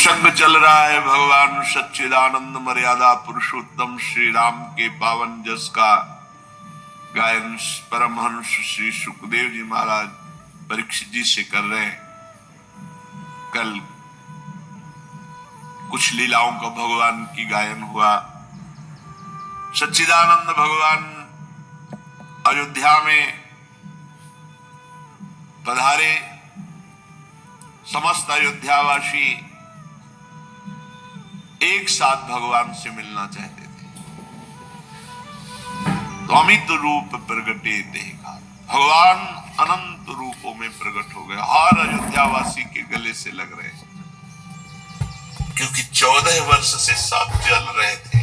प्रसंग चल रहा है भगवान सच्चिदानंद मर्यादा पुरुषोत्तम श्री राम के पावन जस का गायन परमहंस श्री सुखदेव जी महाराज परीक्षित जी से कर रहे हैं। कल कुछ लीलाओं का भगवान की गायन हुआ। सच्चिदानंद भगवान अयोध्या में पधारे। समस्त अयोध्यावासी एक साथ भगवान से मिलना चाहते थे। तो अमित रूप प्रगटे देगा, भगवान अनंत रूपों में प्रकट हो गए। हर अयोध्यावासी के गले से लग रहे हैं, क्योंकि 14 वर्ष से साथ चल रहे थे,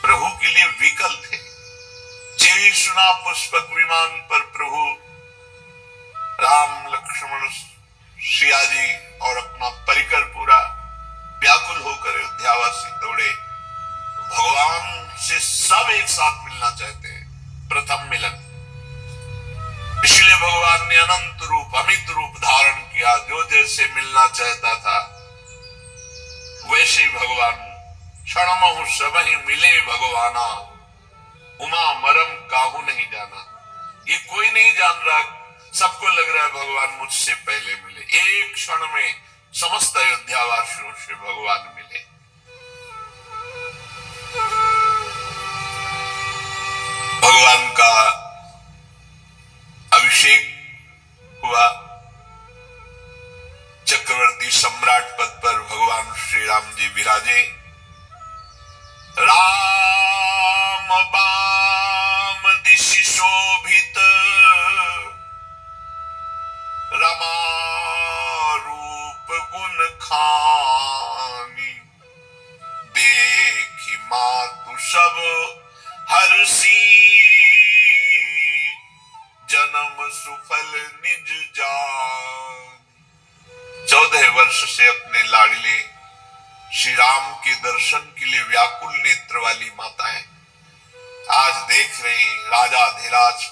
प्रभु के लिए विकल थे। जेवी सुना पुष्पक विमान पर प्रभु राम लक्ष्मण सिया जी और अपना परिकर पूरा व्याकुल होकर अयोध्यावासी दौड़े। भगवान से सब एक साथ मिलना चाहते हैं, प्रथम मिलन। इसलिए भगवान ने अनंत रूप अमित रूप धारण किया। जो जैसे मिलना चाहता था वैसे ही भगवान क्षणमहु सब ही मिले भगवाना, उमा मरम काहू नहीं जाना। ये कोई नहीं जान रहा, सबको लग रहा है भगवान मुझसे पहले मिले। एक क्षण में समस्त अयोध्यावासियों से भगवान मिले। भगवान का अभिषेक हुआ। चक्रवर्ती सम्राट पद पर भगवान श्री राम जी विराजे। राम बाम दिशि शोभित, रमा रूप गुण खानी, देखी मातु सब हर्षी, जन्म सुफल निज जान। 14 वर्ष से अपने लाडले श्री राम के दर्शन के लिए व्याकुल नेत्र वाली माताएं आज देख रही राजाधिराज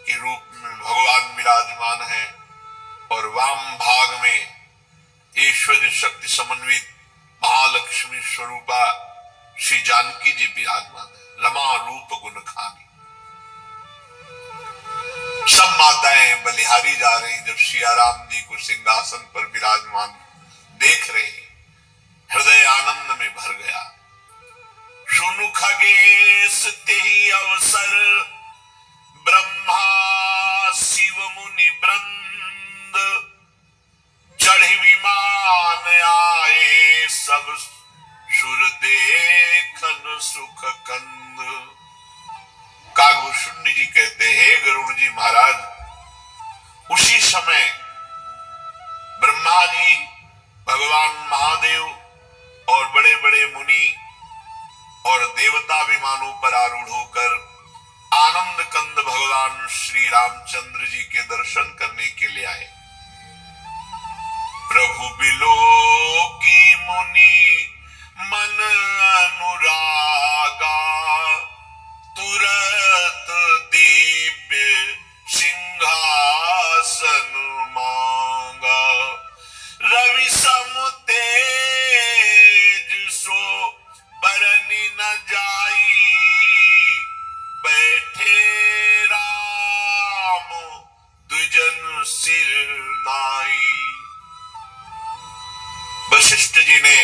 के रूप में भगवान विराजमान है, और वाम भाग में ईश्वर शक्ति समन्वित महालक्ष्मी स्वरूपा श्री जानकी जी विराजमान है। रमा रूप गुण खानी। सब माताएं बलिहारी जा रही जब सियाराम जी को सिंहासन पर विराजमान देख रही। हृदय आनंद में भर गया। सुनु खगेश तेहि अवसर, ब्रह्मा शिव मुनि वृंद, चढ़ी विमान आए सब सुर देखन सुख कंद। कागभूषुंड जी कहते हैं, गरुड़ जी महाराज, उसी समय ब्रह्मा जी, भगवान महादेव और बड़े बड़े मुनि और देवता विमानों पर आरूढ़ होकर आनंद कंद भगवान श्री रामचंद्र जी के दर्शन करने के लिए आए। प्रभु बिलो की मुनि मन अनुरागा, तुरत दिव्य सिंहासन मांगा। रवि सम तेज सो बरनी न जाई, बैठे राम द्विजन सिर नाई। वशिष्ठ जी ने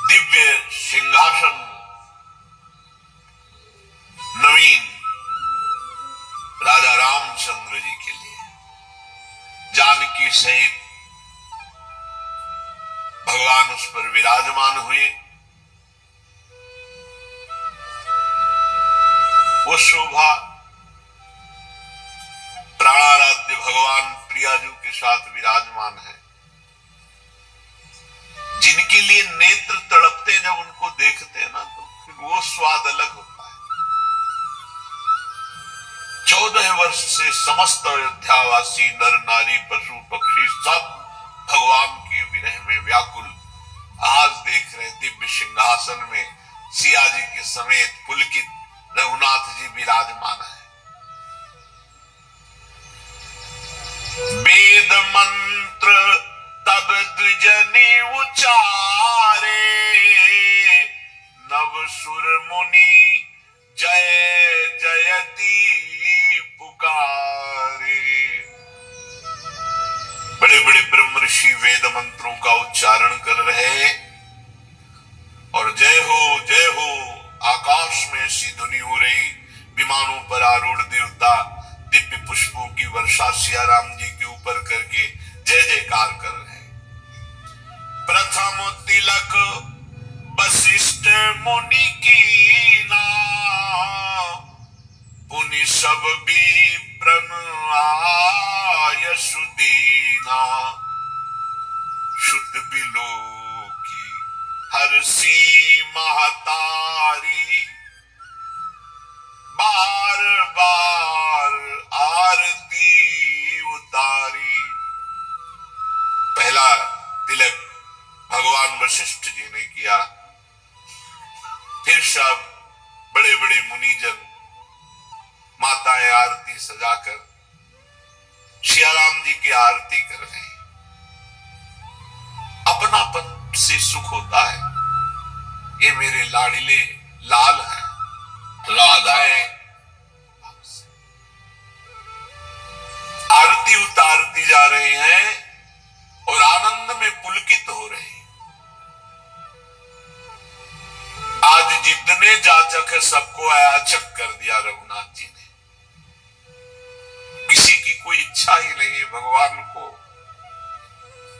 दिव्य सिंहासन नवीन राजा रामचंद्र जी के लिए जानकी सहित भगवान उस पर विराजमान हुए। वो शोभा प्राणाराध्य भगवान प्रियाजू के साथ विराजमान है, जिनके लिए नेत्र तड़पते जब उनको देखते हैं ना, तो फिर वो स्वाद अलग होता है। 14 वर्ष से समस्त अयोध्यावासी नर नारी पशु पक्षी सब भगवान के विरह में व्याकुल आज देख रहे। दिव्य सिंहासन में सिया जी के समेत पुलकित रघुनाथ जी विराजमान है। वेद मंत्र उचारे, नव सुर मुनि जय जयति पुकारे। बड़े बड़े ब्रह्म ऋषि वेद मंत्रों का उच्चारण कर रहे हैं और जय हो आकाश में ऐसी ध्वनि हो रही। विमानों पर आरूढ़ देवता दिव्य पुष्पों की वर्षा सिया राम जी के ऊपर करके जय जयकार कर रहे हैं। प्रथम तिलक वशिष्ठ मुनि की ना, पुनि सब विप्रन आयसु दीना। शुद्ध बिलो की हर्षी महतारी, बार बार आरती उतारी। पहला तिलक भगवान वशिष्ठ जी ने किया, फिर सब बड़े बड़े मुनिजन माताएं आरती सजाकर सियाराम जी की आरती कर रहे हैं। अपनापन से सुख होता है। ये मेरे लाडले लाल हैं, राधाएं आरती उतारती जा रहे हैं और आनंद में पुलकित हो रहे हैं। आज जितने जाचक है सबको अयाचक कर दिया रघुनाथ जी ने। किसी की कोई इच्छा ही नहीं है भगवान को।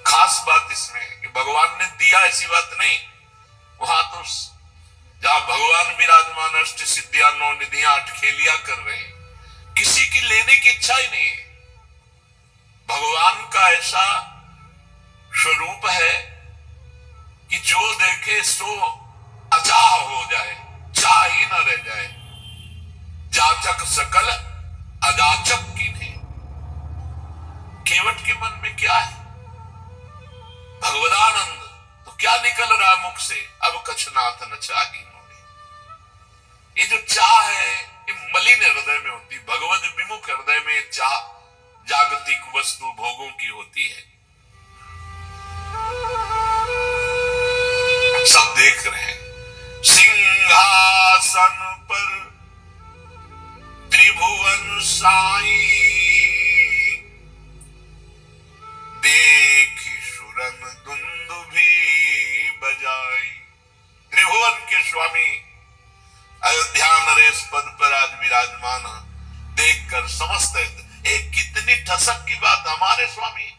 खास बात इसमें है कि भगवान ने दिया ऐसी बात नहीं। वहां तो जहां भगवान विराजमान अष्ट सिद्धियां नौ निधियां अठखेलियां कर रहे हैं, किसी की लेने की इच्छा ही नहीं है। भगवान का ऐसा स्वरूप है कि जो देखे सो अचाह हो जाए, चाह ही न रह जाए। जाचक सकल अजाचक कीन्हे। केवट के मन में क्या है? भगवदानंद। तो क्या निकल रहा मुख से? अब कछनाथ न चाही मोरे। ये जो चाह है ये मलिन हृदय में होती, भगवद विमुख हृदय में चाह जागतिक वस्तु भोगों की होती है। सब देख रहे हैं। सिंहासन पर त्रिभुवन साई, देखी सुरन दुंदुभी बजाई। त्रिभुवन के स्वामी अयोध्या नरेश पद पर आज विराजमान देखकर समस्त एक कितनी ठसक की बात। हमारे स्वामी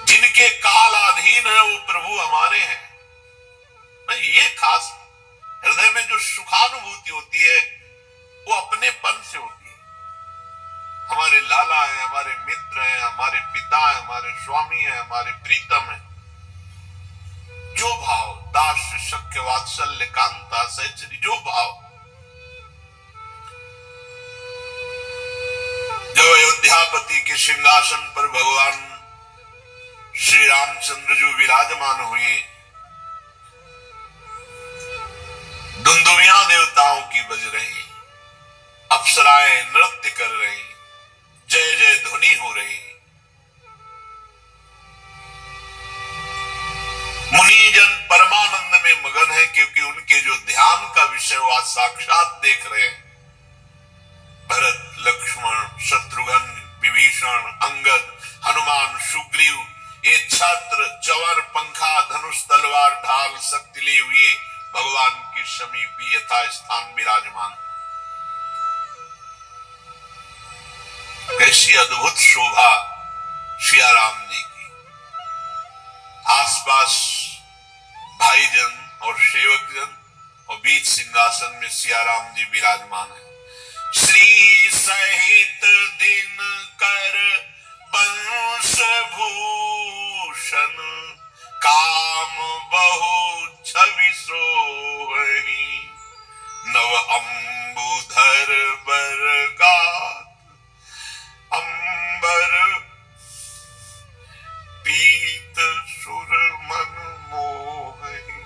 जिनके कालाधीन है वो प्रभु हमारे हैं। ये खास हृदय में जो सुखानुभूति होती है वो अपनेपन से होती है। हमारे लाला हैं, हमारे मित्र हैं, हमारे पिता हैं, हमारे स्वामी हैं, हमारे प्रीतम हैं। जो भाव दास शक्य वात्सल्य कांता सहचरी, जो भाव। जब अयोध्यापति के सिंहासन पर भगवान श्री रामचंद्र जो विराजमान हुए, दुंदुभियां देवताओं की बज रही, अप्सराएं नृत्य कर रही, जय जय ध्वनि हो रही। मुनिजन परमानंद में मगन है क्योंकि उनके जो ध्यान का विषय वो आज साक्षात देख रहे हैं। भरत, लक्ष्मण, शत्रुघ्न, विभीषण, अंगद, हनुमान, सुग्रीव, ये छत्र, चवर, पंखा, धनुष, तलवार, ढाल, शक्ति लिए हुए भगवान के समीप यथा स्थान विराजमान। कैसी अद्भुत शोभा सियाराम जी की। आसपास भाईजन और सेवकजन और बीच सिंहासन में सियाराम जी विराजमान है। श्री सहित दिन कर वंश भूषण, काम बहु छवि सोहनी, नव अंबुधर बरगात, अंबर पीत सुर मन मोहनी।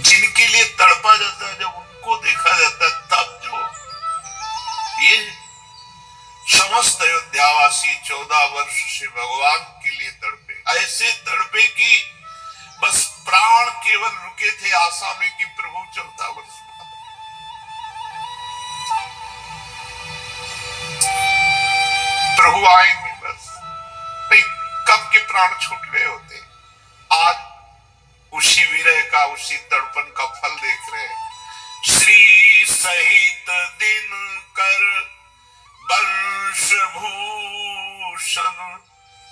जिनके लिए तड़पा जाता है, जब उनको देखा जाता है तब जो समस्त अयोध्यावासी 14 वर्ष से भगवान के लिए तड़पे, ऐसे तड़पे कि बस प्राण केवल रुके थे आशा में कि प्रभु 14 वर्ष प्रभु आएंगे, बस नहीं कब के प्राण छूट गए होते। आज उसी विरह का, उसी तड़पन का फल देख रहे हैं। श्री सहित दिन कर वर्ष भूषण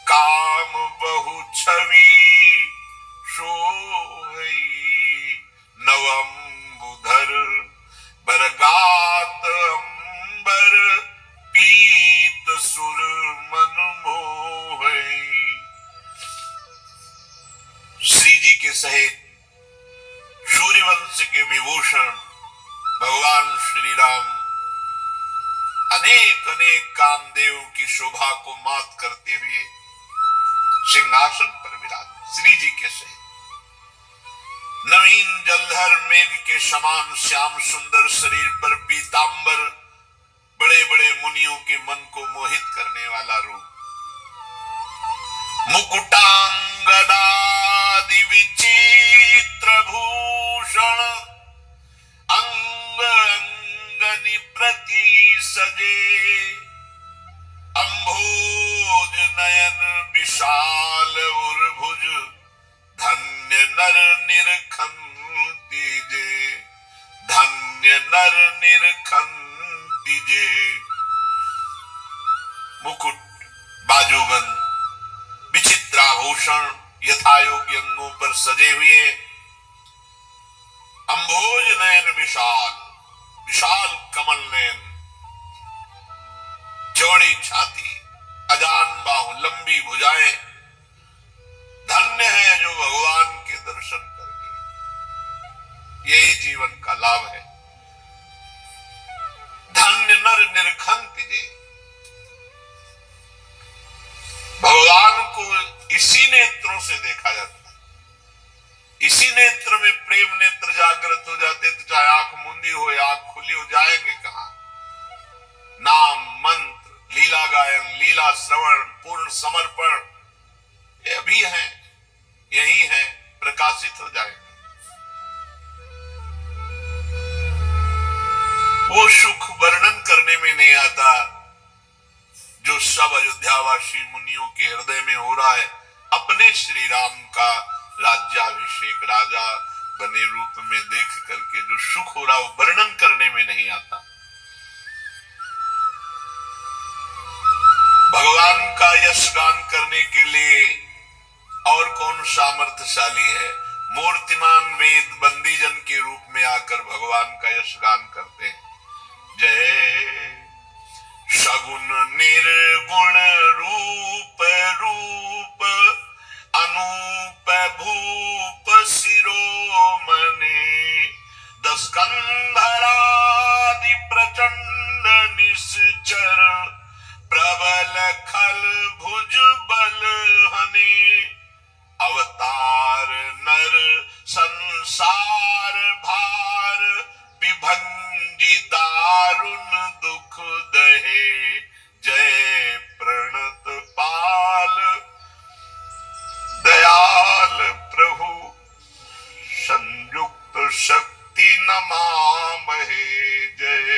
काम बहु छवि सोई, नवंबुधर बरगात अंबर पीत सुर मन मोहई। श्री जी के सहित सूर्यवंश के विभूषण भगवान श्री राम अनेक अनेक कामदेव की शोभा को मात करते हुए सिंहासन पर विराज श्री जी के सहित नवीन जलधर मेघ के समान श्याम सुंदर शरीर पर पीतांबर, बड़े बड़े मुनियों के मन को मोहित करने वाला रूप, मुकुटांगदादि विचित्र भूषण, अंग अंगनि प्रति सजे, अंभोज नयन विशाल उर्भुज, धन्य नर निरखंति जे, धन्य नर निरखंति जे। मुकुट, बाजूबंद, विचित्राभूषण यथा योग्य अंगों पर सजे हुए, अंभोज नयन विशाल, विशाल कमल नयन, चौड़ी छाती, अजान बाहु, लंबी भुजाएं। धन्य है जो भगवान के दर्शन करके, यही जीवन का लाभ है। धन्य नर निरखंति जे, भगवान को इसी नेत्रों से देखा जाता है। इसी नेत्र में प्रेम नेत्र जागृत हो जाते तो चाहे आंख मूंदी हो या आंख खुली हो, जाएंगे कहां। नाम मंत्र, लीला गायन, लीला श्रवण, पूर्ण समर्पण, ये अभी है, यही है, प्रकाशित हो जाएंगे। वो सुख वर्णन करने में नहीं आता जो सब अयोध्यावासी मुनियों के हृदय में हो रहा है। अपने श्री राम का राज्याभिषेक राजा बने रूप में देख करके जो सुख हो रहा है वो वर्णन करने में नहीं आता। भगवान का यश गान करने के लिए और कौन सामर्थ्यशाली है। मूर्तिमान वेद बंदीजन के रूप में आकर भगवान का यश गान करते हैं। जय सगुण निर्गुण रूप रूप अनूप भूप शिरोमणि, दस्कंधरादि प्रचंड निश्चर, प्रबल खल भुज बल हनि, अवतार नर संसार भार, विभंजी दारुण दुख दहे। जय प्रणत पाल दयाल प्रभु, संयुक्त शक्ति नमामहे। जय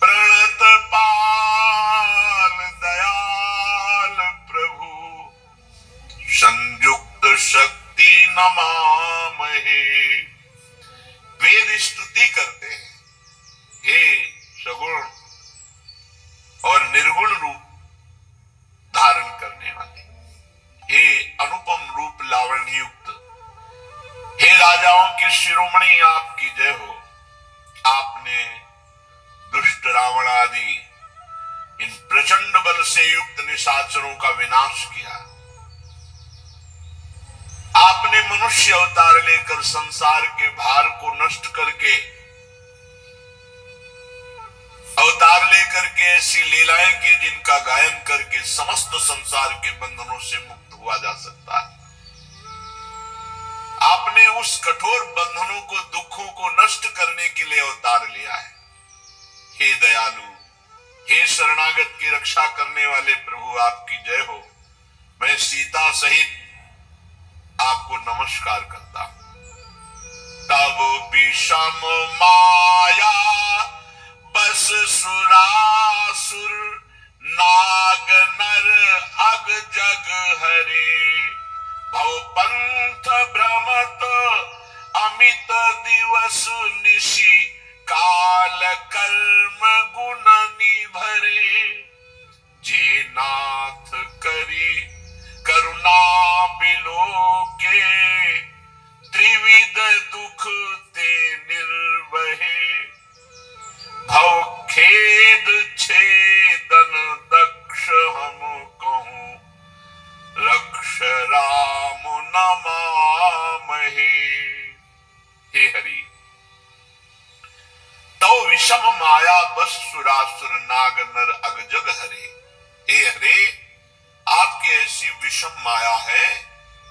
प्रणत पाल दयाल प्रभु, संयुक्त शक्ति नमामहे। वेद स्तुति करते हैं, हे सगुण और निर्गुण रूप धारण करने वाले, हे अनुपम रूप लावण्य युक्त, हे राजाओं के शिरोमणि आपकी जय हो। आपने दुष्ट रावण आदि इन प्रचंड बल से युक्त निशाचरों का विनाश किया। आपने मनुष्य अवतार लेकर संसार के भार को नष्ट करके, अवतार लेकर के ऐसी लीलाएं की जिनका गायन करके समस्त संसार के बंधनों से मुक्त हुआ जा सकता है। आपने उस कठोर बंधनों को, दुखों को नष्ट करने के लिए अवतार लिया है। हे दयालु, हे शरणागत की रक्षा करने वाले प्रभु, आपकी जय हो। मैं सीता सहित आपको नमस्कार करता हूं। तब विषम माया बस सुरासुर, नाग नर अग जग हरे। भव पंथ भ्रमत अमित दिवस निशि, काल कर्म गुण निभरे। जे नाथ करी करुणा बिलोके, त्रिविध दुख ते निर्वहे। भव खेद छेदन दक्ष हम कहूं, रक्ष राम नमामहे। हे हरि, तो विषम माया बस सुरासुर, नाग नर अग जग हरे। हे हरे, आपकी ऐसी विषम माया है,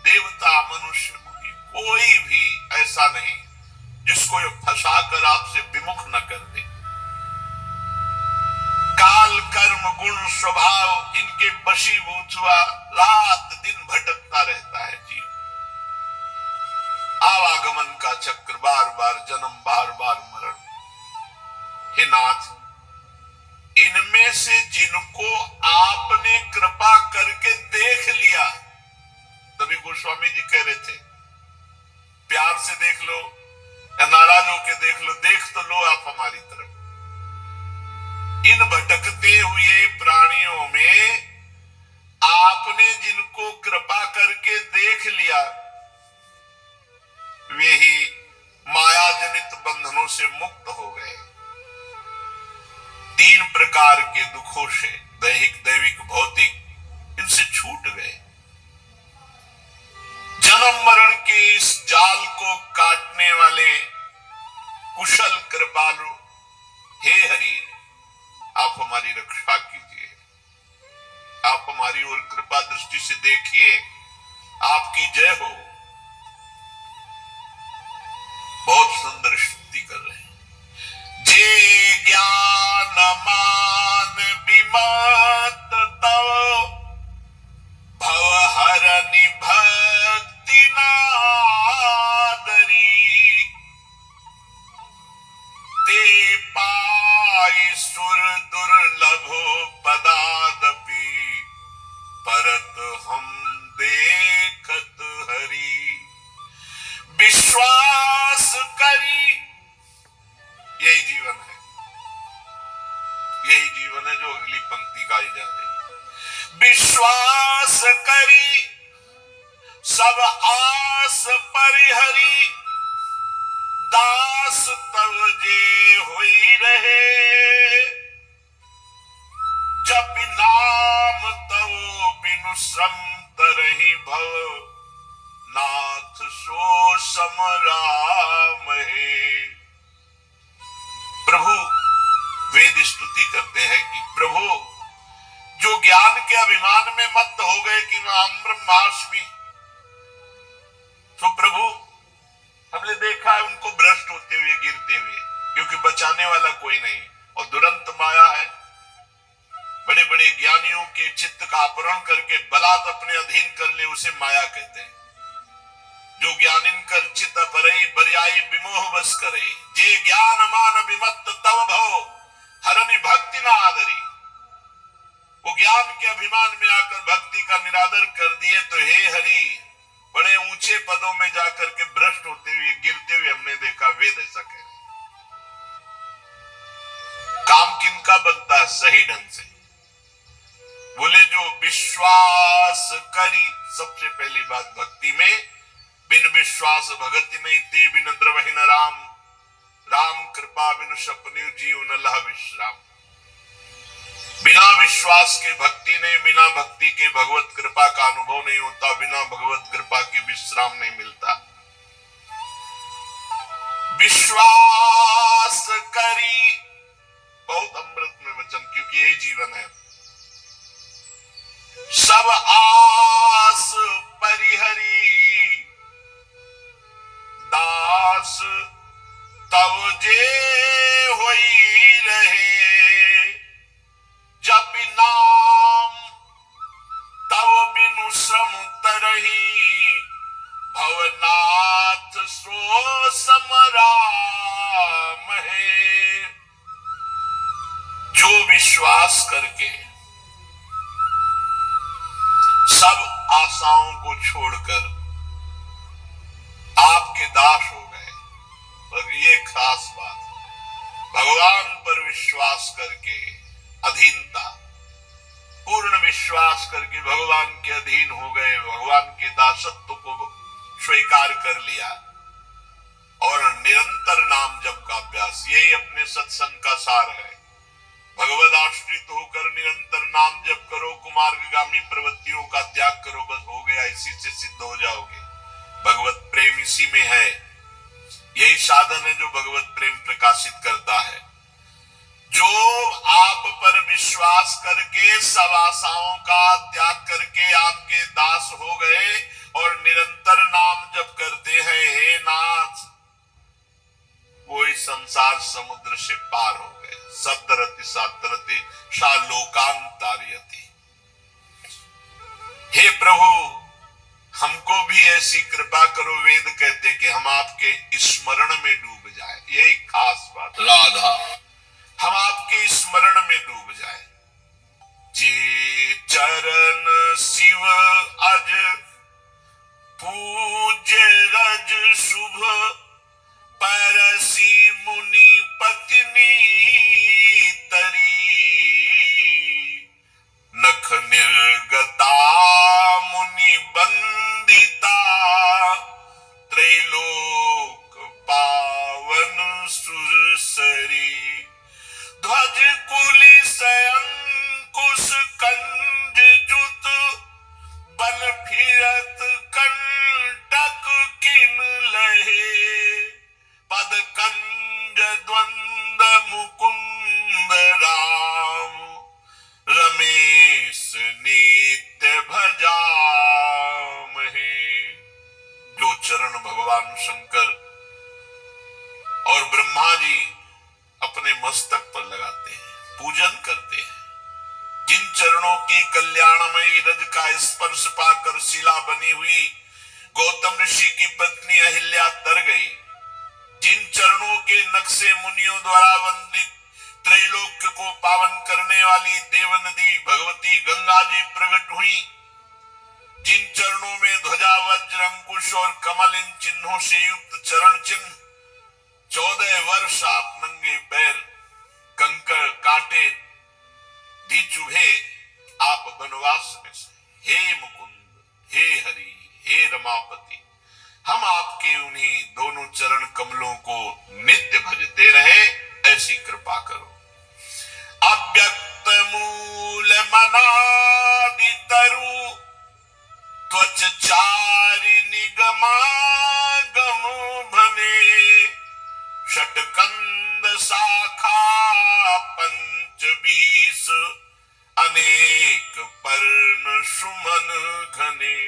देवता मनुष्य कोई भी ऐसा नहीं जिसको ये फंसाकर आपसे विमुख न कर दे। काल कर्म गुण स्वभाव इनके वशीभूत हुआ रात दिन भटकता रहता है जीव। आवागमन का चक्र, बार बार जन्म, बार बार मरण। हे नाथ, इनमें से जिनको आपने कृपा करके देख लिया, तभी गोस्वामी जी कह रहे थे प्यार से देख लो या नाराज होकर देख लो, देख तो लो आप हमारी तरफ। इन भटकते हुए प्राणियों में आपने जिनको कृपा करके देख लिया, वे ही माया जनित बंधनों से मुक्त हो गए। 3 प्रकार के दुखों से, दैहिक, दैविक, भौतिक, इनसे छूट गए। जन्म मरण के इस जाल को काटने वाले कुशल कृपालु हे हरि, आप हमारी रक्षा कीजिए। आप हमारी ओर कृपा दृष्टि से देखिए, आपकी जय हो। बहुत सुंदर स्तुति कर रहे हैं। जे ज्ञान मान विमत तव, भव हरनि भक्ति नादरी। ते पाई सुर दुर्लभ पदादपि, परत हम देखत हरि। विश्वास करी, यही जीवन है, यही जीवन है जो अगली पंक्ति गाई जा रही है। विश्वास करी सब आस परिहरी, दास तव जे होई रहे। जप नाम तव बिनु श्रम तरहि भव, नाथ सो सम राम है। प्रभु वेद स्तुति करते हैं कि प्रभु जो ज्ञान के अभिमान में मत हो गए कि मैं अहम ब्रह्मास्मि, तो प्रभु हमने देखा है उनको भ्रष्ट होते हुए, गिरते हुए, क्योंकि बचाने वाला कोई नहीं। और दुरंत माया है, बड़े बड़े ज्ञानियों के चित्त का अपहरण करके बलात् अपने अधीन कर ले, उसे माया कहते हैं। जो ज्ञानिन कर चित अपरई, बरियाई विमोह बस करे। जे ज्ञान मान विमत्त तव भव, हरनि भक्ति ना आदरी। वो ज्ञान के अभिमान में आकर भक्ति का निरादर कर दिए, तो हे हरि, बड़े ऊंचे पदों में जाकर के भ्रष्ट होते हुए, गिरते हुए हमने देखा। वेद ऐसा कह रहे। काम किनका बनता है सही ढंग से? बोले जो विश्वास करी। सबसे पहली बात भक्ति में, बिन विश्वास भगति नहीं ते, बिन द्रवहि न राम। राम कृपा बिनु सपने जीव न लह विश्राम। बिना विश्वास के भक्ति नहीं, बिना भक्ति के भगवत कृपा का अनुभव नहीं होता, बिना भगवत कृपा के विश्राम नहीं मिलता। विश्वास करी, बहुत अमृत में वचन, क्योंकि यही जीवन है। सब आस परिहरी, दास तव जे होई रहे। हरि नाम, तव बिनु श्रम तरही, भवनाथ सो समराम है। जो विश्वास करके सब आशाओं को छोड़कर आपके दास हो गए, और ये खास बात, भगवान पर विश्वास करके अधीनता, पूर्ण विश्वास करके भगवान के अधीन हो गए, भगवान के दासत्व को स्वीकार कर लिया और निरंतर नाम जप का अभ्यास, यही अपने सत्संग का सार है। भगवद आश्रित होकर निरंतर नाम जप करो, कुमार्गामी प्रवृत्तियों का त्याग करो, बस हो गया, इसी से सिद्ध हो जाओगे। भगवत प्रेम इसी में है, यही साधन है जो भगवत प्रेम प्रकाशित करता है। जो आप पर विश्वास करके सब आशाओं का त्याग करके आपके दास हो गए और निरंतर नाम जप करते हैं, हे नाथ, वो इस संसार समुद्र से पार हो गए। सतरति सातरति शालोकांतार्यति। हे प्रभु, हमको भी ऐसी कृपा करो, वेद कहते कि हम आपके स्मरण में डूब जाए, यही खास बात राधा, हम आपके स्मरण में डूब जाए। जे चरण शिव अज पूज्य रज शुभ, परसी मुनि पत्नी तरी, नख निर्गता मुनि बंदिता, त्रैलोक पावन सुरसरी, ध्वज कुलिस अंकुश कंज जुत, बल फिरत कंटक किन लहे, पद कंज द्वंद मुकुंद राम, रमेश नित्य भजाम है। जो चरण भगवान शंकर और ब्रह्मा जी अपने मस्तक पर लगाते हैं, पूजन करते हैं, जिन चरणों की कल्याणमयी रज का स्पर्श पाकर शिला बनी हुई गौतम ऋषि की पत्नी अहिल्या तर गई, जिन चरणों के नक्शे मुनियों द्वारा वंदित त्रैलोक्य को पावन करने वाली देव नदी भगवती गंगा जी प्रकट हुई, जिन चरणों में ध्वजा वज्र अंकुश और कमल इन चिन्हों से युक्त चरण चिन्ह, 14 वर्ष आप नंगे पैर, कंकड़ काटे धी चुभे आप वनवास में से, हे मुकुंद, हे हरि, हे रमापति, हम आपके उन्हीं दोनों चरण कमलों को नित्य भजते रहे, ऐसी कृपा करो। अव्यक्त मूल मनादि तरु, त्वच चारि निगमागम भने, षटकंद शाखा पंच 20, अनेक पर्ण सुमन घने,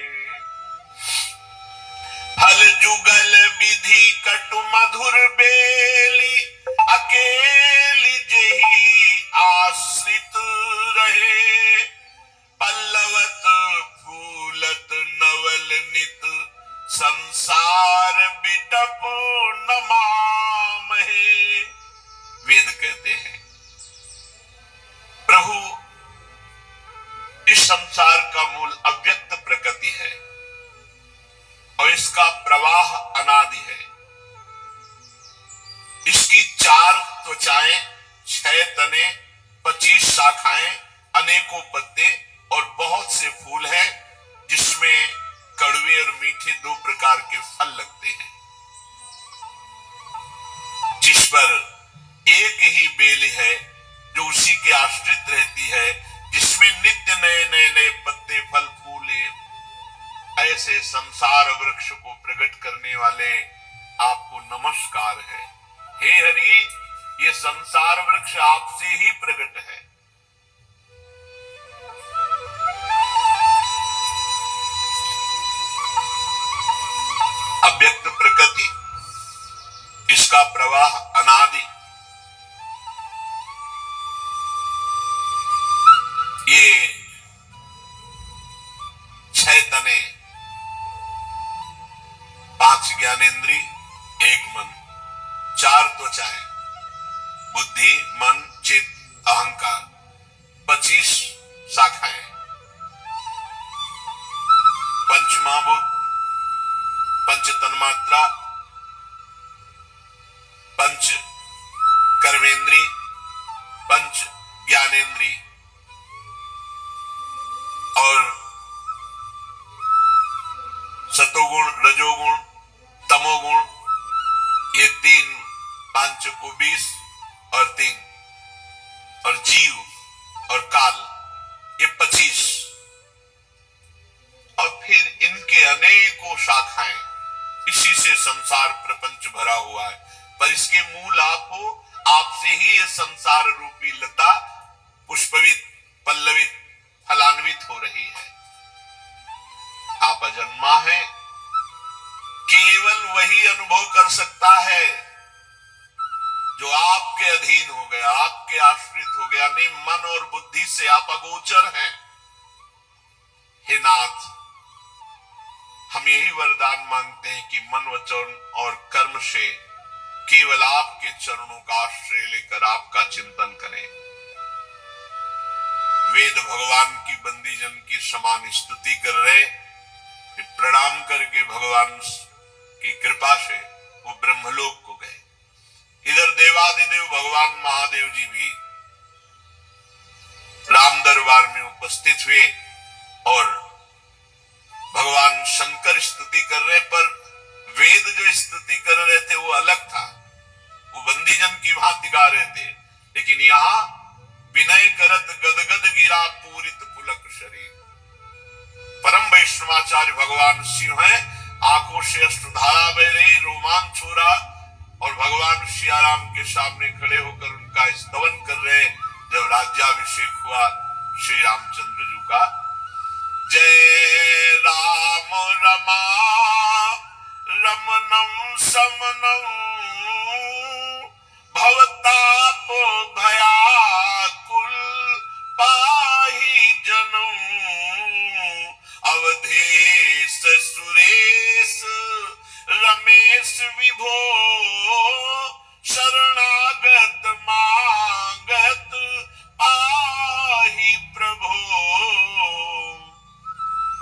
फल जुगल विधि कटु मधुर बेली, अकेली जही आश्रित रहे, पल्लवत फूलत नवल नित, संसार बिटप नमाम है। वेद कहते हैं प्रभु इस संसार का मूल अव्यक्त प्रकृति है और इसका प्रवाह अनादि है। इसकी 4 त्वचाएं, 6 तने, 25 शाखाएं, अनेकों पत्ते और बहुत से फूल हैं, जिसमें कड़वे और मीठे 2 प्रकार के फल लगते हैं, जिस पर एक ही बेल है जो उसी के आश्रित रहती है, जिसमें नित्य नए नए नए पत्ते फल फूले। ऐसे संसार वृक्ष को प्रकट करने वाले आपको नमस्कार है। हे हरि, ये संसार वृक्ष आपसे ही प्रकट है। अव्यक्त प्रकृति, इसका प्रवाह अनादि, एक मन, चार त्वचाएं, बुद्धि, मन, चित्त, अहंकार, 25 शाखाएं, पंच महाभूत, पंच तन्मात्रा, पंच कर्मेंद्री, पंच ज्ञानेंद्री और सतोगुण, रजोगुण, तमोगुण, ये 3, 5 को 20 और 3, और जीव और काल ये 25, और फिर इनके अनेकों शाखाएं, इसी से संसार प्रपंच भरा हुआ है। पर इसके मूल आप हो, आपसे ही ये संसार रूपी लता पुष्पवित, पल्लवित, फलान्वित हो रही है। आप अजन्मा है, केवल वही अनुभव कर सकता है जो आपके अधीन हो गया, आपके आश्रित हो गया। नहीं, मन और बुद्धि से आप अगोचर हैं। हे नाथ, हम यही वरदान मांगते हैं कि मन, वचन और कर्म से केवल आपके चरणों का आश्रय लेकर आपका चिंतन करें। वेद भगवान की बंदी जन की समान स्तुति कर रहे, प्रणाम करके भगवान की कृपा से वो ब्रह्मलोक को गए। इधर देवादिदेव भगवान महादेव जी भी राम दरबार में उपस्थित हुए और भगवान शंकर स्तुति कर रहे, पर वेद जो स्तुति कर रहे थे वो अलग था, वो बंदी जन की भांति गा रहे थे। लेकिन यहाँ विनय करत गदगद गिरा पूरित पुलक शरीर। परम वैष्णवाचार्य भगवान शिव हैं, आंखों से अश्रुधारा बह रही, रोमांच हो रहा, और भगवान सियाराम के सामने खड़े होकर उनका स्तवन कर रहे। जब राज्याभिषेक हुआ श्री रामचंद्र जी का, जय राम रमा रमनम समनम भवताप भयाकुल पाहि जनम अवधेश सुरेश रमेश विभो शरणागत मागत पाहि प्रभो।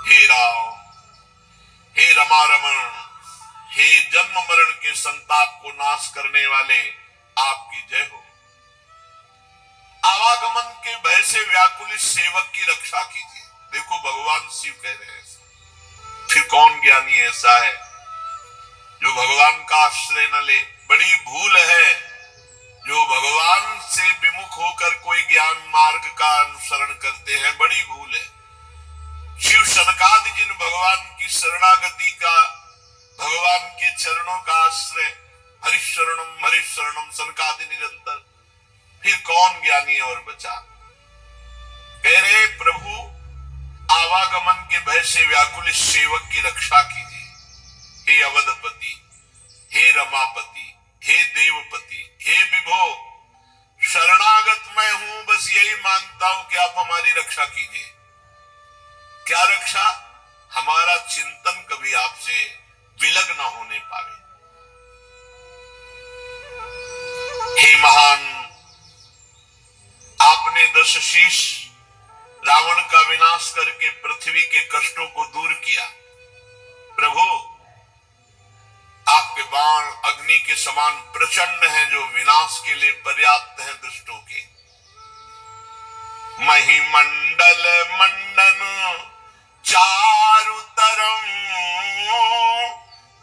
हे राम, हे रमा रमण, हे जन्म मरण के संताप को नाश करने वाले, आपकी जय हो। आवागमन के भय से व्याकुलित सेवक की रक्षा कीजिए। देखो भगवान शिव कह रहे हैं। फिर कौन ज्ञानी ऐसा है जो भगवान का आश्रय न ले? बड़ी भूल है जो भगवान से विमुख होकर कोई ज्ञान मार्ग का अनुसरण करते हैं, बड़ी भूल है। शिव सनकादि जिन भगवान की शरणागति का, भगवान के चरणों का आश्रय, हरिशरणम सनकादि निरंतर, फिर कौन ज्ञानी और बचा? कह रहे प्रभु आवागमन के भय से व्याकुल इस सेवक की रक्षा कीजिए। हे अवधपति, हे रमापति, हे देवपति, हे विभो, शरणागत मैं हूं, बस यही मांगता हूं कि आप हमारी रक्षा कीजिए। क्या रक्षा? हमारा चिंतन कभी आपसे विलग न होने पावे। हे महान, आपने 10 शीश रावण का विनाश करके पृथ्वी के कष्टों को दूर किया। प्रभु, आपके बाण अग्नि के समान प्रचंड हैं, जो विनाश के लिए पर्याप्त हैं दुष्टों के। महिमंडल मंडन चारु तरम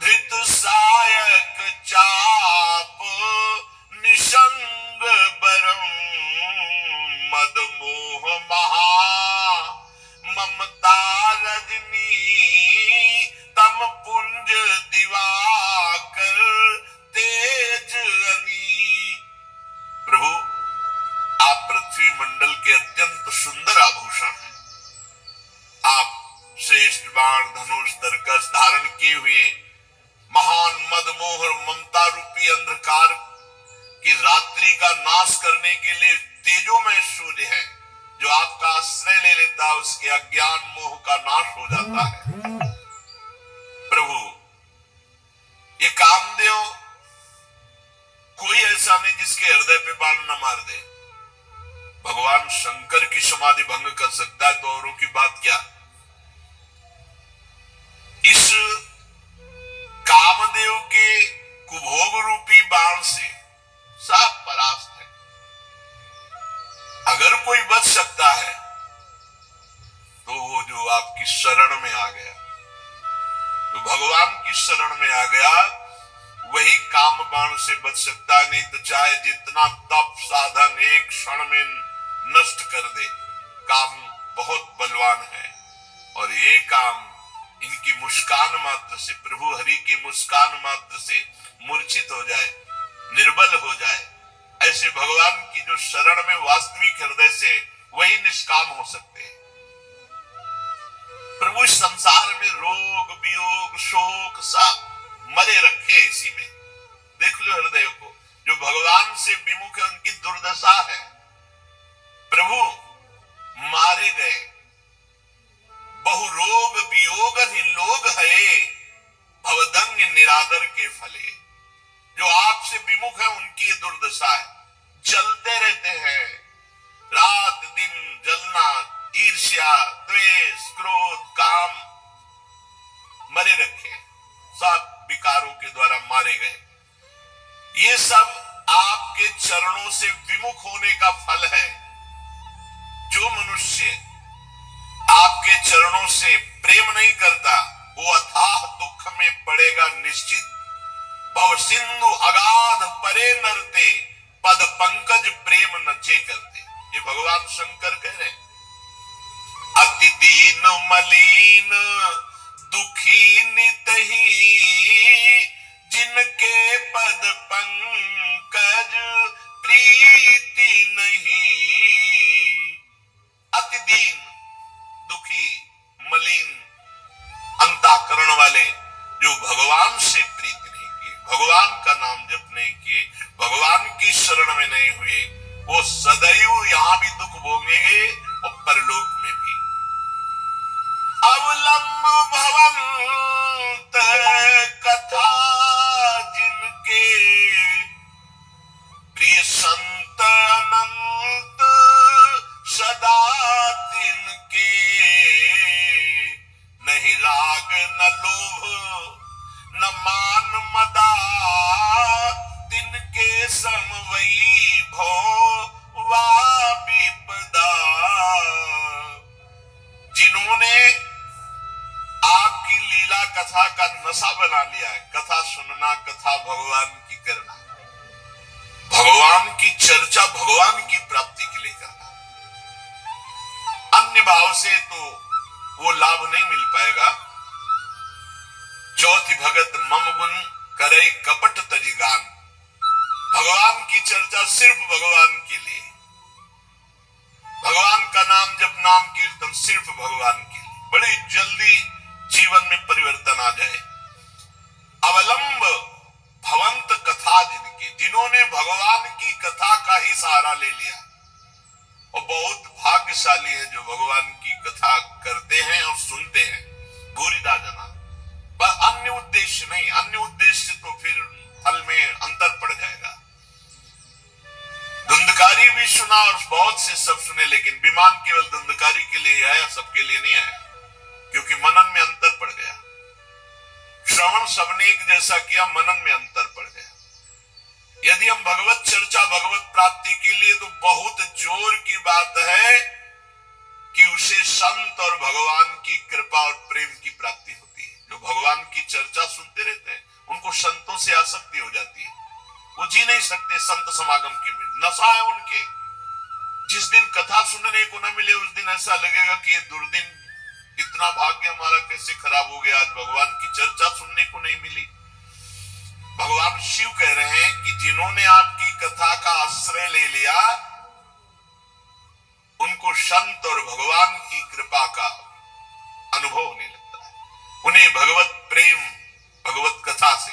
धृत सायक चाप निशंग बरम मद मोह महा ममता रजनी तम पुंज दिवाकर तेज अनी। प्रभु, आप पृथ्वी मंडल के अत्यंत सुंदर आभूषण हैं। आप श्रेष्ठ बाण धनुष तरकस धारण किए हुए महान मदमोह और ममता रूपी अंधकार की रात्रि का नाश करने के लिए तेजोमय सूर्य है। जो आपका आश्रय ले लेता है उसके अज्ञान मोह का नाश हो जाता है। प्रभु, ये कामदेव ऐसा नहीं जिसके हृदय पे बाण न मार दे। भगवान शंकर की समाधि भंग कर सकता है तो औरों की बात क्या। इस कामदेव के कुभोग रूपी बाण से सब परास्त है। अगर कोई बच सकता है तो वो जो आपकी शरण में आ गया, जो भगवान की शरण में आ गया, वही काम बाण से बच सकता है। नहीं तो चाहे जितना तप साधन एक क्षण में नष्ट कर दे, काम बहुत बलवान है और ये काम इनकी मुस्कान मात्र से, प्रभु हरि की मुस्कान मात्र से मूर्छित हो जाए, निर्बल हो जाए। ऐसे भगवान की जो शरण में वास्तविक हृदय से, वही निष्काम हो सकते हैं। प्रभु इस संसार में रोग वियोग शोक सब मरे रखे इसी में। देख लो हृदय को, जो भगवान से विमुख है उनकी दुर्दशा है। प्रभु मारे गए, बहु रोग वियोग ही लोग है, भवदंग निरादर के फले। जो आपसे विमुख है उनकी दुर्दशा है, जलते रहते हैं, रात दिन जलना, ईर्ष्या द्वेष क्रोध काम मरे रखे, सब विकारों के द्वारा मारे गए। ये सब आपके चरणों से विमुख होने का फल है। जो मनुष्य आपके चरणों से प्रेम नहीं करता, वो अथाह दुख में पड़ेगा निश्चित। भव सिंधु अगाध परे नरते, पद पंकज प्रेम न जे करते। ये भगवान शंकर कह रहे हैं। अति दीन मलीन दुखी नितही, जिनके पद पंकज प्रीति नहीं। अति दीन दुखी मलिन अंतःकरण वाले, जो भगवान से प्रीति नहीं किए, भगवान का नाम जप नहीं किए, भगवान की शरण में नहीं हुए, वो सदैव यहां भी दुख भोगेंगे और परलोक में भी। अवलंब भवंत कथा जिनके, प्रिय संत अनंत सदा तिनके। नहीं राग न लोभ न मान मदा, तिनके समवई भो वा विपदा। जिन्होंने आपकी लीला कथा का नशा बना लिया है, कथा सुनना, कथा भगवान की करना, भगवान की चर्चा भगवान की प्राप्ति के लिए करना, अन्य भाव से तो वो लाभ नहीं मिल पाएगा। चौथी भगत मम गुण करे कपट तजिगान। भगवान की चर्चा सिर्फ भगवान के लिए, भगवान का नाम जब नाम कीर्तन सिर्फ भगवान के लिए, बड़ी जल्दी जीवन में परिवर्तन आ जाए। अवलंब भवंत कथा जिनके, जिन्होंने भगवान की कथा का ही सहारा ले लिया, और बहुत भाग्यशाली है जो भगवान की कथा करते हैं और सुनते हैं, भूरिदा जना। पर अन्य उद्देश्य नहीं, अन्य उद्देश्य तो फिर फल में अंतर पड़ जाएगा। धुंधकारी भी सुना और बहुत से सब सुने, लेकिन विमान केवल धुंधकारी के लिए आया, सबके लिए नहीं आया, क्योंकि मनन में अंतर पड़ गया। श्रवण सबने एक जैसा किया, मनन में अंतर पड़ गया। यदि हम भगवत चर्चा भगवत प्राप्ति के लिए, तो बहुत जोर की बात है कि उसे संत और भगवान की कृपा और प्रेम की प्राप्ति होती है। जो भगवान की चर्चा सुनते रहते हैं, उनको संतों से आसक्ति हो जाती है, वो जी नहीं सकते संत समागम के बिना, नशा है उनके। जिस दिन कथा सुनने को न मिले, उस दिन ऐसा लगेगा कि ये दुर्दिन, इतना भाग्य हमारा कैसे खराब हो गया, आज भगवान की चर्चा सुनने को नहीं मिली। भगवान शिव कह रहे हैं कि जिन्होंने आपकी कथा का आश्रय ले लिया, उनको संत और भगवान की कृपा का अनुभव होने लगता है। उन्हें भगवत प्रेम, भगवत कथा से,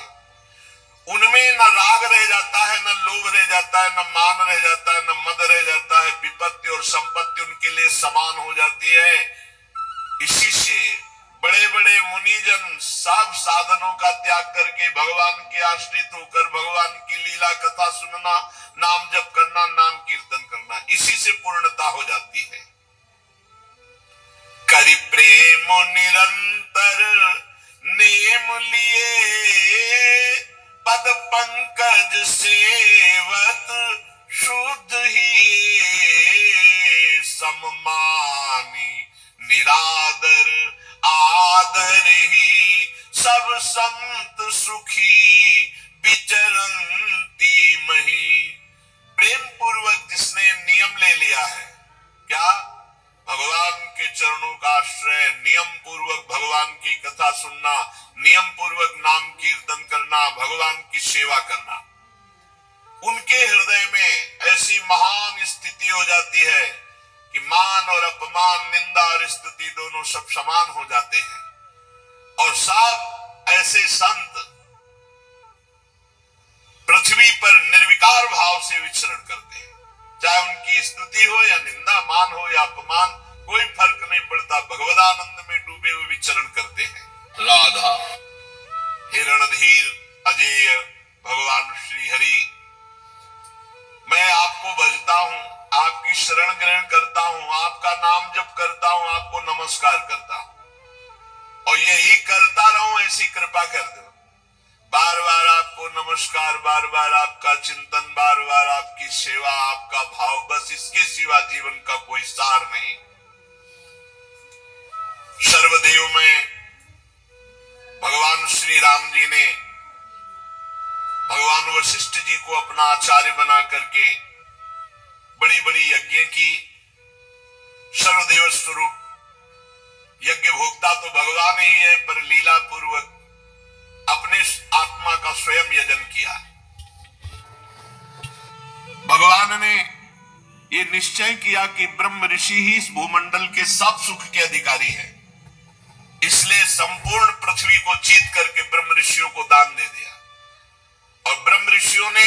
उनमें न राग रह जाता है, न लोभ रह जाता है, न मान रह जाता है, न मद रह जाता है। विपत्ति और संपत्ति उनके लिए समान हो जाती है। इसी से बड़े बड़े मुनिजन सब साधनों का त्याग करके भगवान के आश्रित होकर भगवान के लिए लीला कथा सुनना, नाम जप करना, नाम कीर्तन करना, इसी से पूर्णता हो जाती है। करि प्रेम निरंतर नेम लिए, पद पंकज सेवत शुद्ध ही, सममानी निरादर आदर ही, सब संत सुखी विचरंती मही। प्रेम पूर्वक जिसने नियम ले लिया है, क्या? भगवान के चरणों का आश्रय, नियम पूर्वक भगवान की कथा सुनना, नियम पूर्वक नाम कीर्तन करना, भगवान की सेवा करना, उनके हृदय में ऐसी महान स्थिति हो जाती है कि मान और अपमान, निंदा और स्तुति दोनों सब समान हो जाते हैं। और सब ऐसे संत पृथ्वी पर निर्विकार भाव से विचरण करते हैं। चाहे उनकी स्तुति हो या निंदा, मान हो या अपमान, कोई फर्क नहीं पड़ता, भगवदानंद में डूबे हुए विचरण करते हैं। राधा, हिरणधीर, अजेय भगवान श्री हरि, मैं आपको भजता हूं, आपकी शरण ग्रहण करता हूं, आपका नाम जप करता हूं, आपको नमस्कार करता हूं, और यही करता रहूं, ऐसी कृपा कर दो। बार बार आपको नमस्कार, बार बार आपका चिंतन, बार बार आपकी सेवा, आपका भाव, बस इसके सिवा जीवन का कोई सार नहीं। सर्वदेव में भगवान श्री राम जी ने भगवान वशिष्ठ जी को अपना आचार्य बना करके बड़ी बड़ी यज्ञ की। सर्वदेव स्वरूप यज्ञ भोक्ता तो भगवान ही है, पर लीला पूर्वक अपने आत्मा का स्वयं यजन किया। भगवान ने ये निश्चय किया कि ब्रह्म ऋषि ही इस भूमंडल के सब सुख के अधिकारी हैं, इसलिए संपूर्ण पृथ्वी को जीत करके ब्रह्म ऋषियों को दान दे दिया। और ब्रह्म ऋषियों ने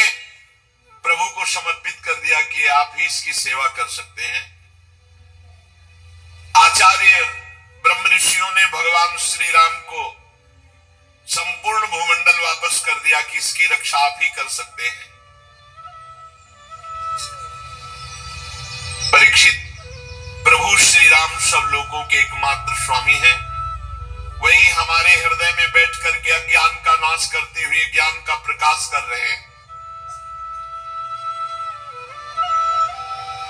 प्रभु को समर्पित कर दिया कि आप ही इसकी सेवा कर सकते हैं। आचार्य ब्रह्म ऋषियों ने भगवान श्री राम को संपूर्ण भूमंडल वापस कर दिया कि इसकी रक्षा आप ही कर सकते हैं। परीक्षित, प्रभु श्री राम सब लोगों के एकमात्र स्वामी हैं, वही हमारे हृदय में बैठ करके अज्ञान का नाश करते हुए ज्ञान का प्रकाश कर रहे हैं।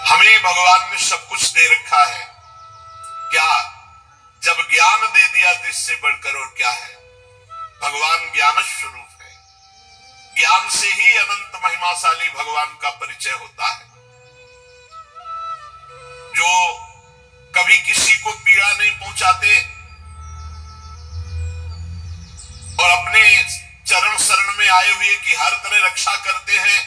हमें भगवान ने सब कुछ दे रखा है, क्या? जब ज्ञान दे दिया तो इससे बढ़कर और क्या है? भगवान ज्ञान स्वरूप है, ज्ञान से ही अनंत महिमाशाली भगवान का परिचय होता है। जो कभी किसी को पीड़ा नहीं पहुंचाते और अपने चरण शरण में आए हुए की हर तरह रक्षा करते हैं,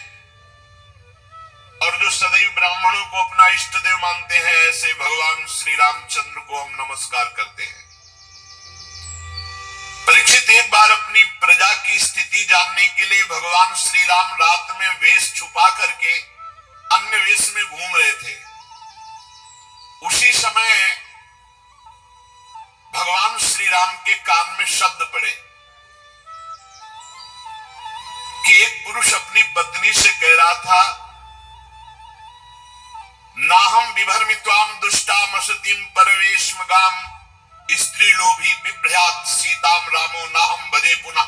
और जो सदैव ब्राह्मणों को अपना इष्ट देव मानते हैं, ऐसे भगवान श्री रामचंद्र को हम नमस्कार करते हैं। परीक्षित, एक बार अपनी प्रजा की स्थिति जानने के लिए भगवान श्री राम रात में वेश छुपा करके अन्य वेश में घूम रहे थे। उसी समय भगवान श्री राम के कान में शब्द पड़े कि एक पुरुष अपनी पत्नी से कह रहा था, नाहम विभर्मित्वाम दुष्टाम असतीम परवेशमगाम स्त्री लोभी बिभ्रयात सीताम रामो नाहम बदे पुनः।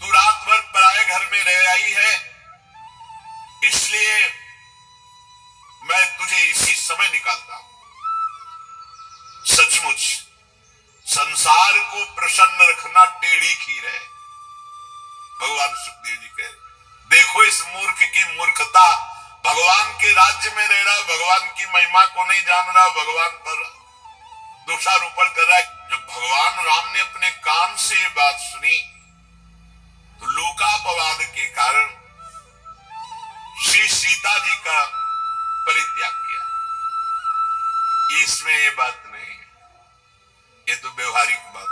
तू रात भर पराये घर में रह आई है, इसलिए मैं तुझे इसी समय निकालता हूं। सचमुच संसार को प्रसन्न रखना टेढ़ी खीर है। भगवान सुखदेव जी कह, देखो इस मूर्ख की मूर्खता, भगवान के राज्य में रह रहा, भगवान की महिमा को नहीं जान रहा, भगवान पर दोषारोपण कर रहा है। जब भगवान राम ने अपने कान से ये बात सुनी तो लोकापवाद के कारण श्री सीता जी का परित्याग किया। इसमें ये बात नहीं है, ये तो व्यवहारिक बात।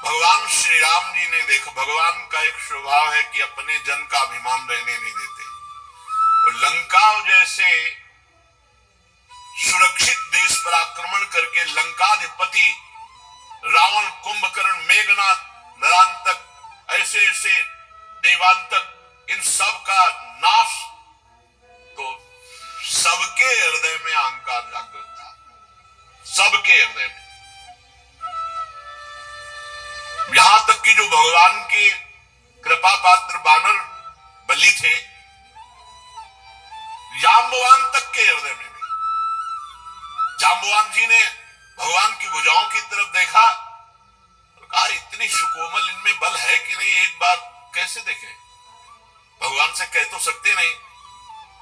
भगवान श्री राम जी ने देखो, भगवान का एक स्वभाव है कि अपने जन का अभिमान रहने नहीं देते। और लंका जैसे सुरक्षित देश पर आक्रमण करके लंकाधिपति रावण, कुंभकर्ण, मेघनाथ, नरांतक, ऐसे ऐसे देवांतक इन सब का नाश, तो सबके हृदय में अहंकार जागृत था, सबके हृदय में। यहां तक कि जो भगवान के कृपा पात्र बानर बलि थे, जाम्बवान तक के हृदय में भी, जाम्बवान जी ने भगवान की भुजाओं की तरफ देखा और कहा इतनी सुकोमल इनमें बल है कि नहीं, एक बार कैसे देखें। भगवान से कह तो सकते नहीं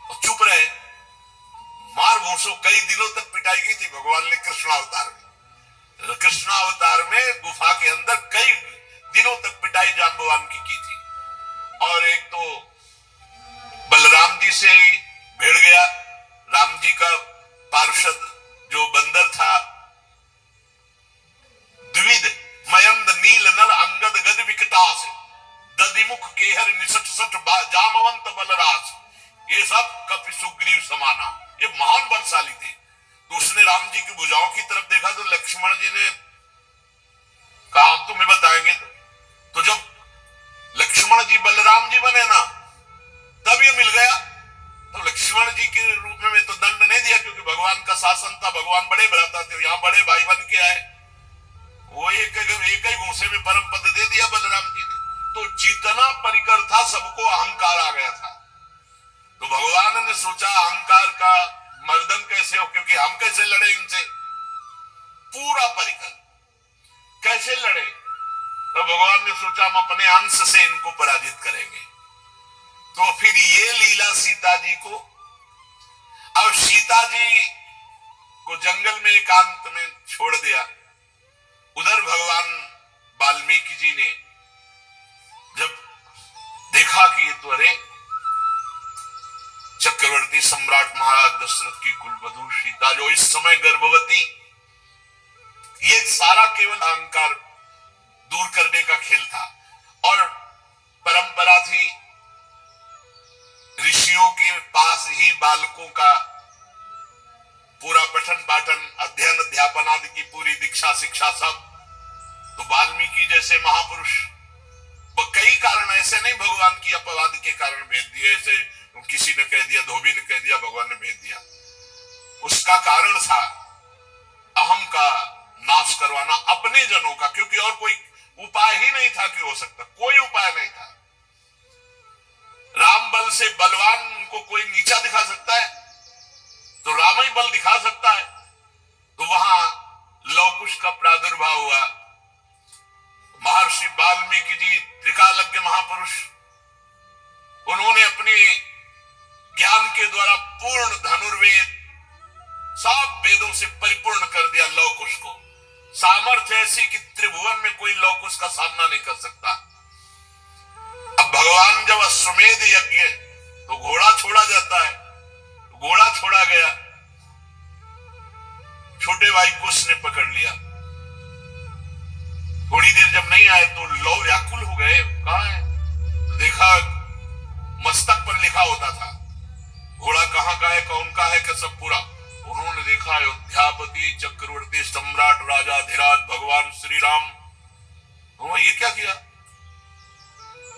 और चुप रहे। मार भूसो कई दिनों तक पिटाई गई थी भगवान ने कृष्णावतार में। कृष्णावतार में गुफा के अंदर कई दिनों तक पिटाई जाम्बवान की थी। और एक तो बलराम जी से भिड़ गया, राम जी का पार्षद जो बंदर था, द्विविध मयंद नील नल अंगद गद विकटास दधिमुख केहर निसट सट जामवंत बलराज, ये सब कपि सुग्रीव समाना, ये महान बलशाली थे। तो उसने राम जी की भुजाओं की तरफ देखा तो लक्ष्मण जी ने कहा हम तुम्हें बताएंगे। तो जब लक्ष्मण जी बलराम जी बने ना, तब ये मिल गया। तो लक्ष्मण जी के रूप में तो दंड नहीं दिया क्योंकि भगवान का शासन था, भगवान बड़े भ्राता थे, यहाँ बड़े भाई बन के आए, वो एक ही घूंसे में परम पद दे दिया बलराम जी ने। तो जितना परिकर था सबको अहंकार आ गया था। तो भगवान ने सोचा अहंकार का मर्दन कैसे हो, क्योंकि हम कैसे लड़े इनसे, पूरा परिकर कैसे लड़े। तो भगवान ने सोचा हम अपने अंश से इनको पराजित करेंगे। तो फिर ये लीला सीता जी को, अब सीता जी को जंगल में एकांत में छोड़ दिया। उधर भगवान वाल्मीकि जी ने जब देखा कि ये तो अरे चक्रवर्ती सम्राट महाराज दशरथ की कुलवधू सीता जो इस समय गर्भवती, ये सारा केवल अहंकार दूर करने का खेल था। और परंपरा थी ऋषियों के पास ही बालकों का पूरा पठन पाठन अध्ययन अध्यापन आदि की पूरी दीक्षा शिक्षा सब। तो वाल्मीकि जैसे महापुरुष कई कारण ऐसे नहीं भगवान की अपवाद के कारण भेज दिए, ऐसे किसी ने कह दिया, धोबी ने कह दिया, भगवान ने भेज दिया। उसका कारण था अहम का नाश करवाना अपने जनों का, क्योंकि और कोई उपाय ही नहीं था कि हो सकता, कोई उपाय नहीं था। राम बल से बलवान को कोई नीचा दिखा सकता है तो राम ही बल दिखा सकता है। तो वहां लवकुश का प्रादुर्भाव हुआ। महर्षि वाल्मीकि जी त्रिकालज्ञ महापुरुष, उन्होंने अपने ज्ञान के द्वारा पूर्ण धनुर्वेद सब वेदों से परिपूर्ण कर दिया लवकुश को। सामर्थ्य ऐसी कि त्रिभुवन में कोई लवकुश का सामना नहीं कर सकता। अब भगवान जब अश्वमेध यज्ञ तो घोड़ा छोड़ा जाता है, घोड़ा छोड़ा गया, छोटे भाई कुश ने पकड़ लिया। थोड़ी देर जब नहीं आए तो लौ व्याकुल हो गए, कहां है? देखा मस्तक पर लिखा होता था घोड़ा कहां का है, कौन का है, क्या सब पूरा। उन्होंने देखा अयोध्यापति चक्रवर्ती सम्राट राजा धीराज भगवान श्री राम। ये क्या किया?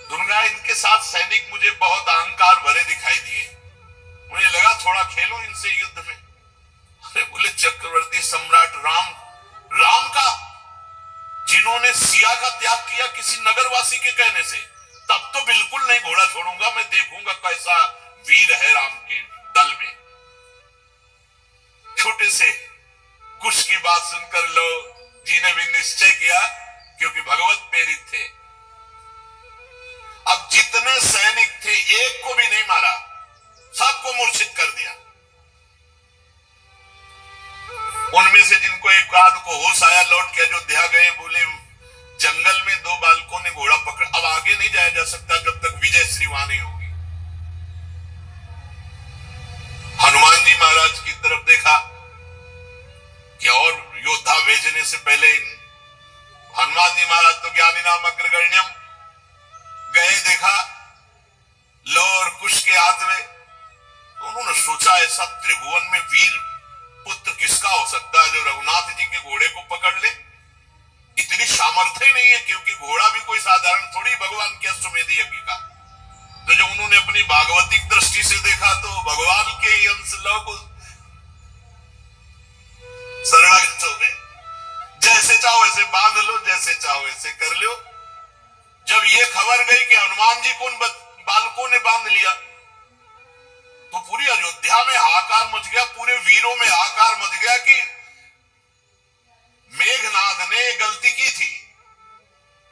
दुर्गा इनके साथ सैनिक मुझे बहुत अहंकार भरे दिखाई दिए, मुझे लगा थोड़ा खेलो इनसे युद्ध में। अरे बोले चक्रवर्ती सम्राट राम, राम का जिन्होंने सिया का त्याग किया किसी नगरवासी के कहने से, तब तो बिल्कुल नहीं घोड़ा छोड़ूंगा, मैं देखूंगा कैसा वीर है राम के दल में। छोटे से कुश की बात सुनकर लो जी ने भी निश्चय किया, क्योंकि भगवत प्रेरित थे। अब जितने सैनिक थे एक को भी नहीं मारा, सबको मूर्छित कर दिया। उनमें से जिनको एक आध को होश आया लौट के अयोध्या गए, बोले जंगल में दो बालकों ने घोड़ा पकड़ा, अब आगे नहीं जाया जा सकता जब तक विजय श्री वहां नहीं होगी। हनुमान जी महाराज की तरफ देखा कि और योद्धा भेजने से पहले हनुमान जी महाराज तो ज्ञानी नाम अग्रगण्यम गए, देखा लो और कुश के हाथ में। तो उन्होंने सोचा ऐसा त्रिभुवन में वीर पुत्र किसका हो सकता है जो रघुनाथ जी के घोड़े को पकड़ ले। इतनी सामर्थ्य नहीं है, क्योंकि घोड़ा भी कोई साधारण थोड़ी भगवान के अश्वमेध यज्ञ का। तो जब उन्होंने उन्होंने अपनी भागवतिक दृष्टि से देखा तो भगवान के ही अंश लव को शरणागत हो गए। जैसे चाहो वैसे बांध लो, जैसे चाहो वैसे कर लो। जब ये खबर गई कि हनुमान जी को बालकों ने बांध लिया तो पूरी अयोध्या में हाहाकार मच गया, पूरे वीरों में हाहाकार मच गया कि मेघनाद ने गलती की थी,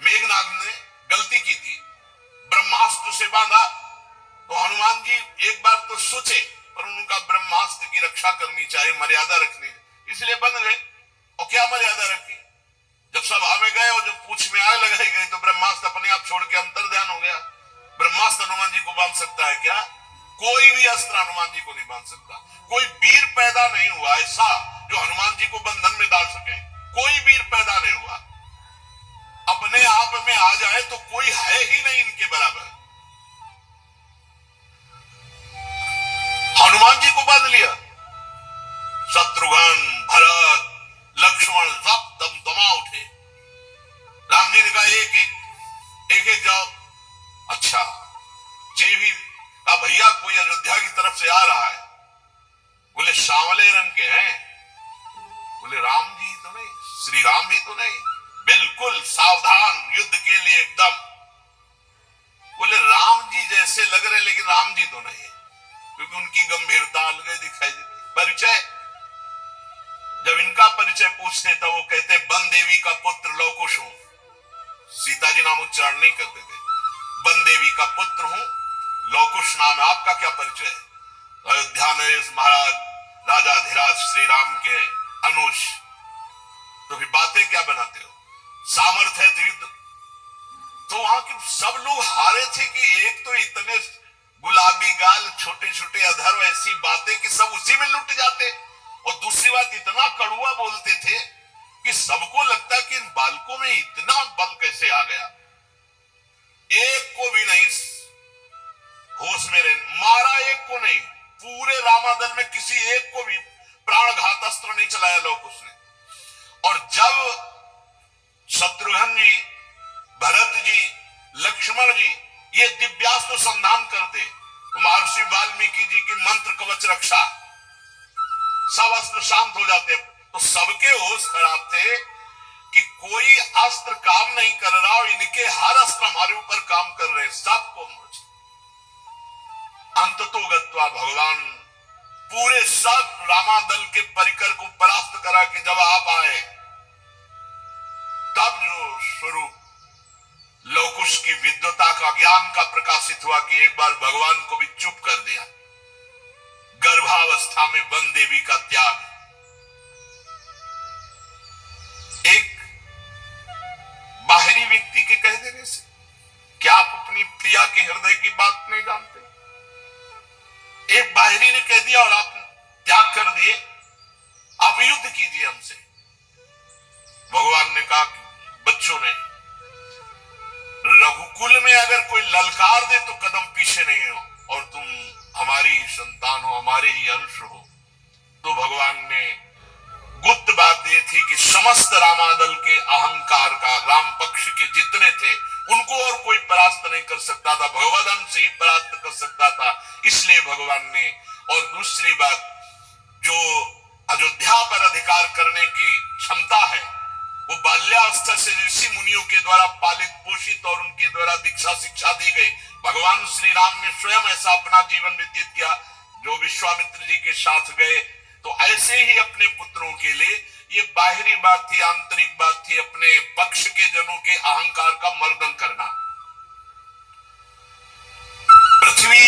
मेघनाद ने गलती की थी, ब्रह्मास्त्र से बांधा। तो हनुमान जी एक बार तो सोचे, पर उनका ब्रह्मास्त्र की रक्षा करनी चाहिए, मर्यादा रखनी, इसलिए बंद गए। और क्या मर्यादा रखी, जब सभा में गए और जब पूछ में आग लगाई गई तो ब्रह्मास्त्र अपने आप छोड़ के अंतर ध्यान हो गया। ब्रह्मास्त्र हनुमान जी को बांध सकता है क्या? कोई भी अस्त्र हनुमान जी को नहीं बांध सकता। कोई वीर पैदा नहीं हुआ ऐसा जो हनुमान जी को बंधन में डाल सके, कोई वीर पैदा नहीं हुआ। अपने आप में आ जाए तो कोई है ही नहीं इनके बराबर। हनुमान जी को बांध लिया, शत्रुघ्न, भरत, लक्ष्मण सब दमदमा उठे। राम जी ने कहा एक एक जाओ। अच्छा, जे भी कहा भैया कोई अयोध्या की तरफ से आ रहा है। बोले सांवले रंग के हैं। बोले राम जी तो नहीं, श्री राम भी तो नहीं, बिल्कुल सावधान, युद्ध के लिए एकदम। बोले राम जी जैसे लग रहे लेकिन राम जी तो नहीं, क्योंकि उनकी गंभीरता अलग दिखाई देती। परिचय, जब इनका परिचय पूछते तो वो कहते वन देवी का पुत्र लवकुश हूं। सीता जी नाम उच्चारण नहीं करते थे। वन देवी का पुत्र हूं, लवकुश नाम है। आपका क्या परिचय है? अयोध्या नरेश महाराज राजाधिराज श्री राम के अनुज। तो फिर बातें क्या बनाते हो? सामर्थ्य है तो युद्ध। तो वहां के सब लोग हारे थे कि एक तो इतने गुलाबी गाल, छोटे छोटे अधर, ऐसी बातें कि सब उसी में लुट जाते। और दूसरी बात, इतना कड़ुआ बोलते थे कि सबको लगता कि इन बालकों में इतना बल कैसे आ गया। एक को भी नहीं होश में रहे, मारा एक को नहीं, पूरे रामादल में किसी एक को भी प्राणघात अस्त्र नहीं चलाया लवकुश ने। और जब शत्रुघ्न जी, भरत जी, लक्ष्मण जी ये दिव्यास्त्र संधान करते तो महर्षि वाल्मीकि जी की मंत्र कवच रक्षा, सब अस्त्र शांत हो जाते। तो सबके होश खराब थे कि कोई अस्त्र काम नहीं कर रहा और इनके हर अस्त्र हमारे ऊपर काम कर रहे हैं, सबको मूर्छित। अंततो गत्वा भगवान पूरे सब रामादल के परिकर को परास्त करा के जब आप आए, तब जो स्वरूप लवकुश की विद्वता का, ज्ञान का प्रकाशित हुआ कि एक बार भगवान को भी चुप कर दिया। गर्भावस्था में वन देवी का त्याग, एक बाहरी व्यक्ति के कह देने से, क्या आप अपनी प्रिया के हृदय की बात नहीं जानते? एक बाहरी ने कह दिया और आप त्याग कर दिए, आप युद्ध कीजिए हमसे। भगवान ने कहा, बच्चों ने, रघुकुल में अगर कोई ललकार दे तो कदम पीछे नहीं हो, और तुम हमारी ही संतान हो, हमारे ही अंश हो। तो भगवान ने गुप्त बात ये थी कि समस्त रामादल के अहंकार का, राम पक्ष के जितने थे उनको और कोई परास्त नहीं कर सकता था, भगवद अंश ही परास्त कर सकता था। इसलिए भगवान ने, और दूसरी बात, जो अयोध्या पर अधिकार करने की क्षमता है वो बाल्यावस्था से ऋषि मुनियों के द्वारा पालित पोषित और उनके द्वारा दीक्षा शिक्षा दी गई। भगवान श्री राम ने स्वयं ऐसा अपना जीवन व्यतीत किया। जो विश्वामित्र जी के साथ गए तो ऐसे ही अपने पुत्रों के लिए, ये बाहरी बात थी, आंतरिक बात थी, अपने पक्ष के जनों के अहंकार का मर्दन करना। पृथ्वी